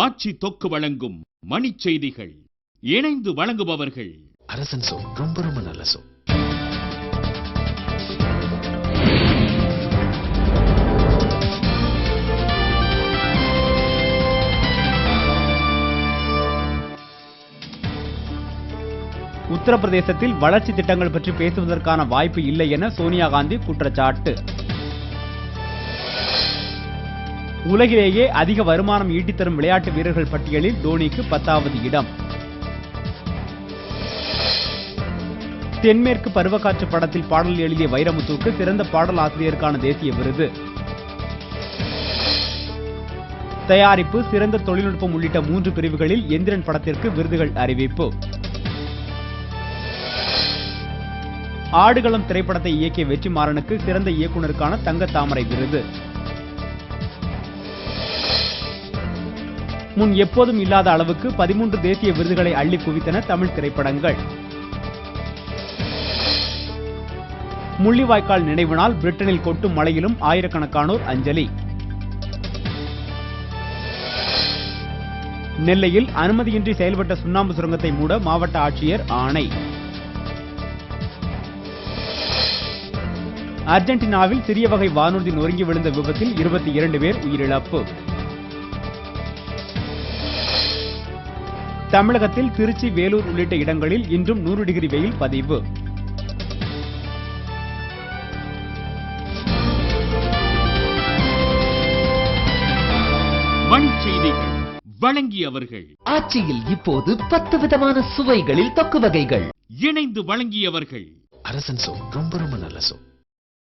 ஆட்சி தொக்கு வழங்கும் மணிச் செய்திகள். இணைந்து வழங்குபவர்கள் அரசன் சோ. ரொம்ப ரொம்ப நல்ல சோ. உத்தரப்பிரதேசத்தில் வளர்ச்சி திட்டங்கள் பற்றி பேசுவதற்கான வாய்ப்பு இல்லை என சோனியா காந்தி குற்றச்சாட்டு. உலகிலேயே அதிக வருமானம் ஈட்டித்தரும் விளையாட்டு வீரர்கள் பட்டியலில் தோனிக்கு 10வது இடம். தென்மேற்கு பருவக்காற்று படத்தில் பாடல் எழுதிய வைரமுத்துவுக்கு சிறந்த பாடல் ஆசிரியருக்கான தேசிய விருது. தயாரிப்பு, சிறந்த தொழில்நுட்பம் உள்ளிட்ட 3 பிரிவுகளில் எந்திரன் படத்திற்கு விருதுகள் அறிவிப்பு. ஆடுகளம் திரைப்படத்தை இயக்கிய வெற்றிமாறனுக்கு சிறந்த இயக்குனருக்கான தங்க தாமரை விருது. முன் எப்போதும் இல்லாத அளவுக்கு 13 தேசிய விருதுகளை அள்ளி குவித்தன தமிழ் திரைப்படங்கள். முள்ளிவாய்க்கால் நினைவு நாள், பிரிட்டனில் கொட்டும் மழையிலும் ஆயிரக்கணக்கானோர் அஞ்சலி. நெல்லையில் அனுமதியின்றி செயல்பட்ட சுண்ணாம்பு சுரங்கத்தை மூட மாவட்ட ஆட்சியர் ஆணை. அர்ஜென்டினாவில் சிறிய வகை வானூர்தி நொறுங்கி விழுந்த விபத்தில் 22 பேர் உயிரிழப்பு. தமிழகத்தில் திருச்சி, வேலூர் உள்ளிட்ட இடங்களில் இன்றும் 100 டிகிரி வெயில் பதிவு. மணிச் செய்திகள் வழங்கியவர்கள் ஆட்சியில் இப்போது 10 விதமான சுவைகளில் தொக்கு வகைகள். இணைந்து வழங்கியவர்கள் அரசன் சோ. ரொம்ப ரொம்ப நல்ல சோ.